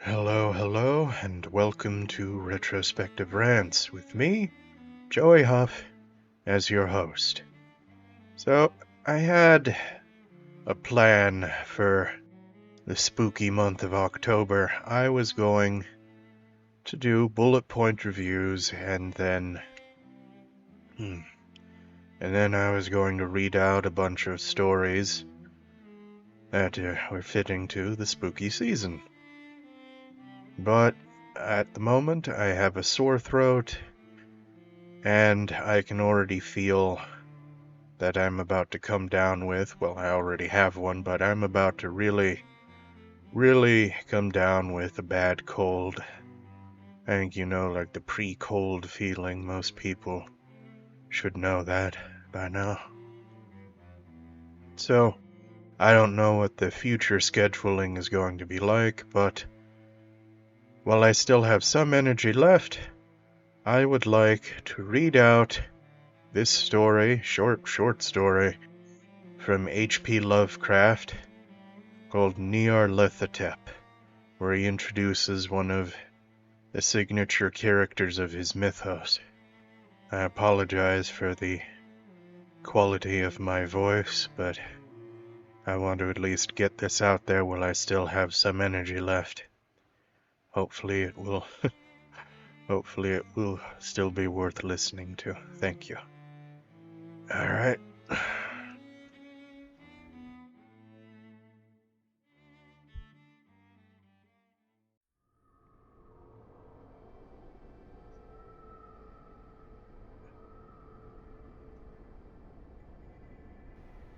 Hello, and welcome to Retrospective Rants with me, Joey Huff, as your host. So, I had a plan for the spooky month of October. I was going to do bullet point reviews, and then I was going to read out a bunch of stories that were fitting to the spooky season. But at the moment, I have a sore throat, and I can already feel that I'm about to come down with. Well, I already have one, but I'm about to really come down with a bad cold. I think you know, like the pre-cold feeling. Most people should know that by now. So, I don't know what the future scheduling is going to be like, but while I still have some energy left, I would like to read out this story, short story, from H.P. Lovecraft called Nyarlathotep, where he introduces one of the signature characters of his mythos. I apologize for the quality of my voice, but I want to at least get this out there while I still have some energy left. Hopefully it will still be worth listening to. Thank you. All right.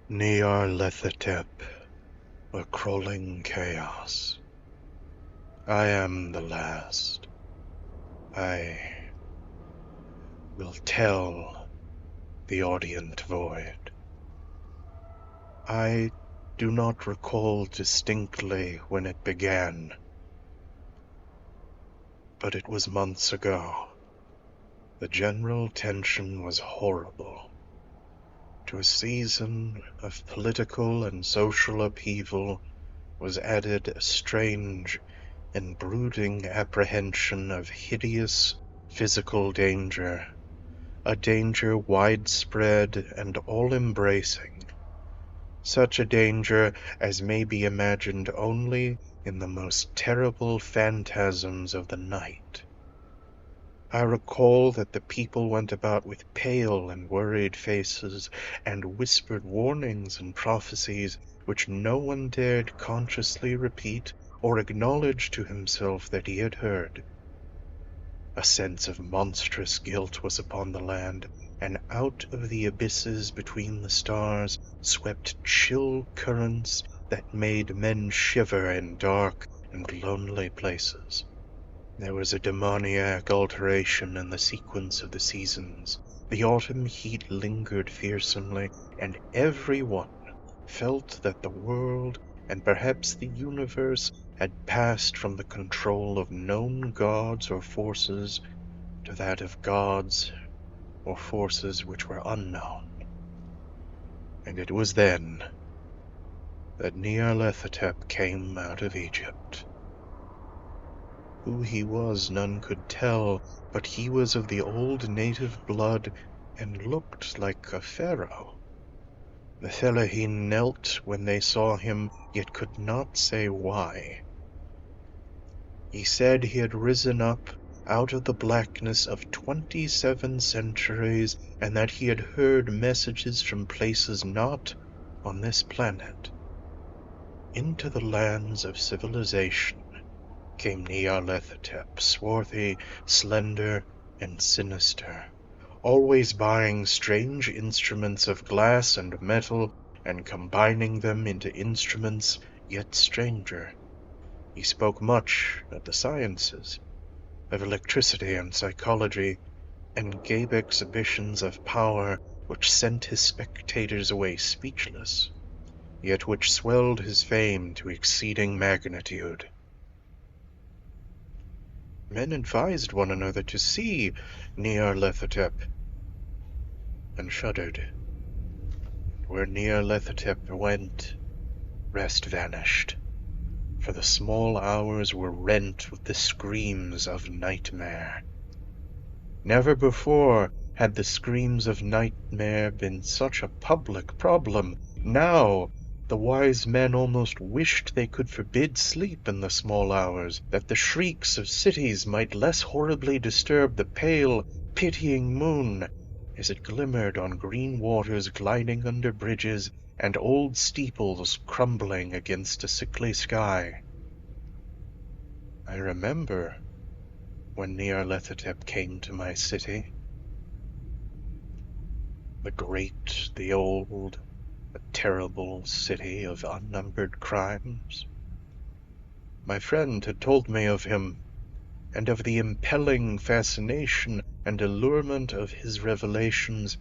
Nyarlathotep, a crawling chaos. I am the last. I will tell the audient void. I do not recall distinctly when it began, but it was months ago. The general tension was horrible. To a season of political and social upheaval was added a strange and brooding apprehension of hideous physical danger, a danger widespread and all-embracing, such a danger as may be imagined only in the most terrible phantasms of the night. I recall that the people went about with pale and worried faces, and whispered warnings and prophecies which no one dared consciously repeat or acknowledge to himself that he had heard. A sense of monstrous guilt was upon the land, and out of the abysses between the stars swept chill currents that made men shiver in dark and lonely places. There was a demoniac alteration in the sequence of the seasons. The autumn heat lingered fearsomely, and everyone felt that the world, and perhaps the universe, had passed from the control of known gods or forces to that of gods or forces which were unknown. And it was then that Nyarlathotep came out of Egypt. Who he was none could tell, but he was of the old native blood and looked like a pharaoh. The Fellaheen knelt when they saw him, yet could not say why. He said he had risen up out of the blackness of 27 centuries, and that he had heard messages from places not on this planet. Into the lands of civilization came Nyarlathotep, swarthy, slender, and sinister, always buying strange instruments of glass and metal and combining them into instruments yet stranger. He spoke much of the sciences, of electricity and psychology, and gave exhibitions of power which sent his spectators away speechless, yet which swelled his fame to exceeding magnitude. Men advised one another to see Nyarlathotep, and shuddered. Where Nyarlathotep went, rest vanished. for the small hours were rent with the screams of nightmare. Never before had the screams of nightmare been such a public problem. Now the wise men almost wished they could forbid sleep in the small hours, that the shrieks of cities might less horribly disturb the pale, pitying moon as it glimmered on green waters gliding under bridges and old steeples crumbling against a sickly sky. I remember when Nyarlathotep came to my city. The great, the old, the terrible city of unnumbered crimes. My friend had told me of him, and of the impelling fascination and allurement of his revelations,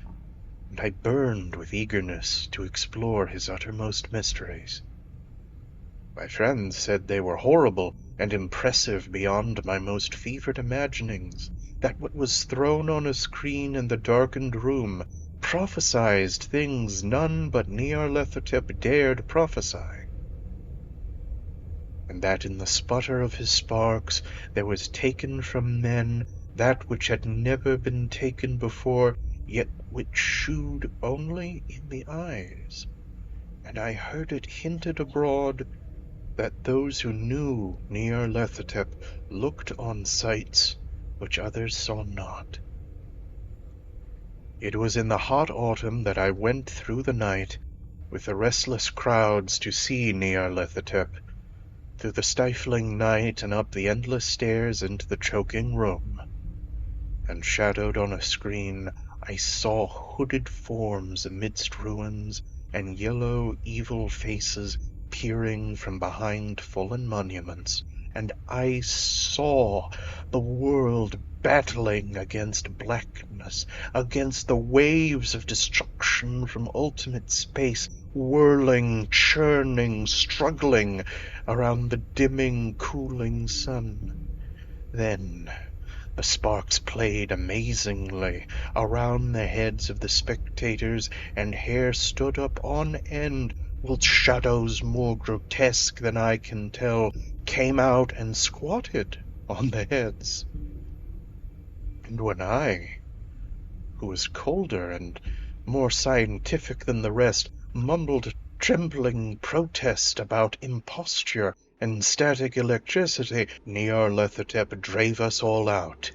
and I burned with eagerness to explore his uttermost mysteries. My friend said they were horrible and impressive beyond my most fevered imaginings, that what was thrown on a screen in the darkened room prophesied things none but Nyarlathotep dared prophesy, and that in the sputter of his sparks there was taken from men that which had never been taken before, yet which shewed only in the eyes, and I heard it hinted abroad that those who knew Nyarlathotep looked on sights which others saw not. It was in the hot autumn that I went through the night with the restless crowds to see Nyarlathotep, through the stifling night and up the endless stairs into the choking room, and shadowed on a screen I saw hooded forms amidst ruins, and yellow evil faces peering from behind fallen monuments, and I saw the world battling against blackness, against the waves of destruction from ultimate space, whirling, churning, struggling around the dimming, cooling sun. Then the sparks played amazingly around the heads of the spectators, and hair stood up on end, whilst shadows more grotesque than I can tell came out and squatted on the heads. And when I, who was colder and more scientific than the rest, mumbled a trembling protest about imposture and static electricity, Nyarlathotep drave us all out,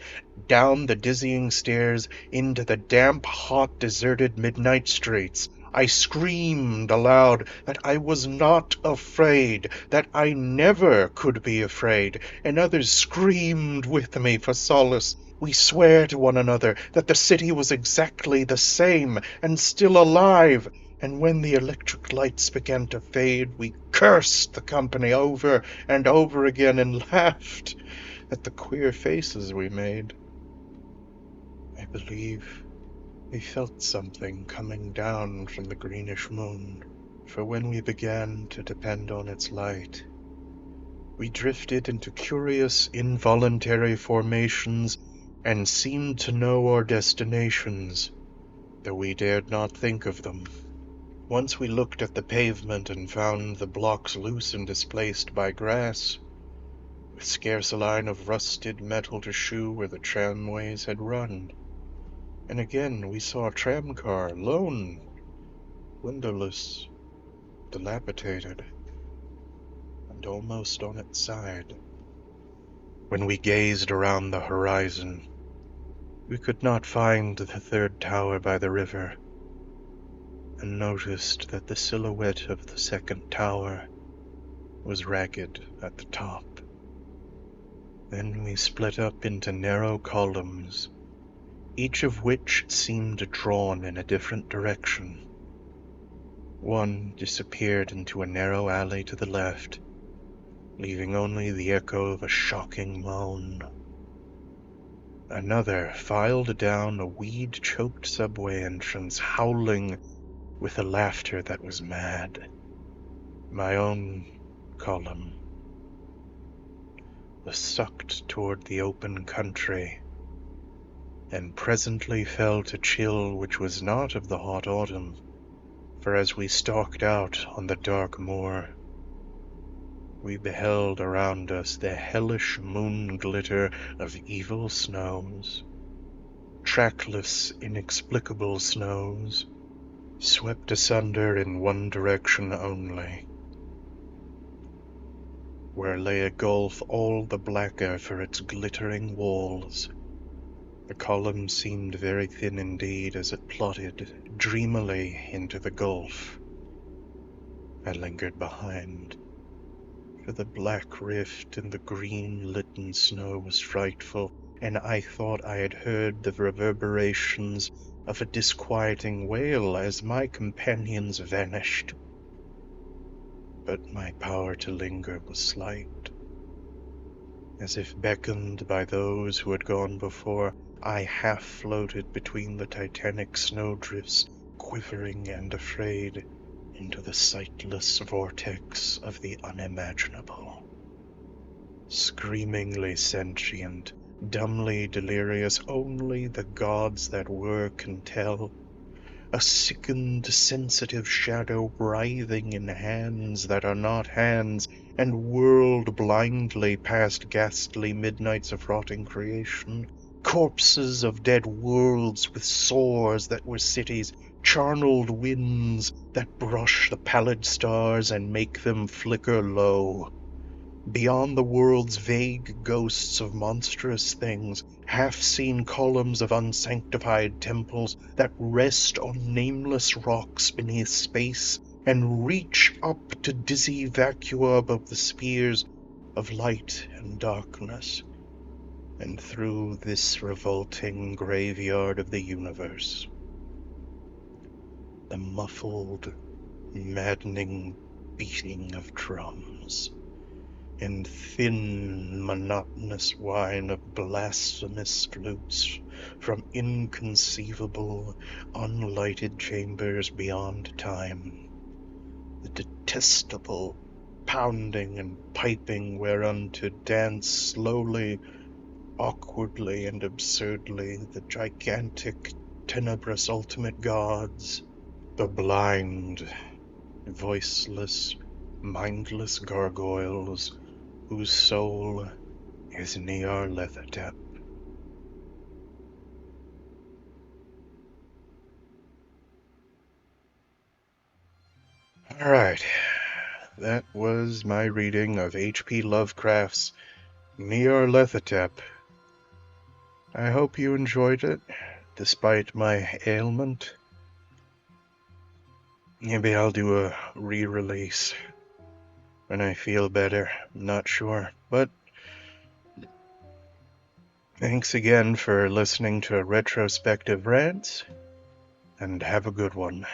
down the dizzying stairs into the damp, hot, deserted midnight streets. I screamed aloud that I was not afraid, that I never could be afraid, and others screamed with me for solace. We swore to one another that the city was exactly the same and still alive, and when the electric lights began to fade, we cursed the company over and over again and laughed at the queer faces we made. I believe we felt something coming down from the greenish moon, for when we began to depend on its light, we drifted into curious, involuntary formations and seemed to know our destinations, though we dared not think of them. Once we looked at the pavement and found the blocks loose and displaced by grass, with scarce a line of rusted metal to shew where the tramways had run. And again we saw a tramcar, lone, windowless, dilapidated, and almost on its side. When we gazed around the horizon, we could not find the third tower by the river, and noticed that the silhouette of the second tower was ragged at the top. Then we split up into narrow columns, each of which seemed drawn in a different direction. One disappeared into a narrow alley to the left, leaving only the echo of a shocking moan. Another filed down a weed-choked subway entrance, howling with a laughter that was mad. My own column was sucked toward the open country, and presently felt a chill which was not of the hot autumn, for as we stalked out on the dark moor, we beheld around us the hellish moon glitter of evil snows, trackless, inexplicable snows, swept asunder in one direction only, where lay a gulf all the blacker for its glittering walls. The column seemed very thin indeed as it plodded dreamily into the gulf. I lingered behind, for the black rift in the green-litten snow was frightful, and I thought I had heard the reverberations of a disquieting wail as my companions vanished. But my power to linger was slight. As if beckoned by those who had gone before, I half floated between the titanic snowdrifts, quivering and afraid, into the sightless vortex of the unimaginable. Screamingly sentient, dumbly delirious, only the gods that were can tell. A sickened, sensitive shadow writhing in hands that are not hands, and whirled blindly past ghastly midnights of rotting creation. Corpses of dead worlds with sores that were cities, charneled winds that brush the pallid stars and make them flicker low. Beyond the worlds vague ghosts of monstrous things, half-seen columns of unsanctified temples that rest on nameless rocks beneath space and reach up to dizzy vacua above the spheres of light and darkness. And through this revolting graveyard of the universe, the muffled, maddening beating of drums and thin, monotonous whine of blasphemous flutes from inconceivable, unlighted chambers beyond time. The detestable pounding and piping whereunto dance slowly, awkwardly, and absurdly the gigantic, tenebrous ultimate gods, the blind, voiceless, mindless gargoyles whose soul is Nyarlathotep. Alright, that was my reading of H.P. Lovecraft's Nyarlathotep. I hope you enjoyed it, despite my ailment. Maybe I'll do a re-release when I feel better, I'm not sure, but thanks again for listening to Retrospective Rants, and have a good one.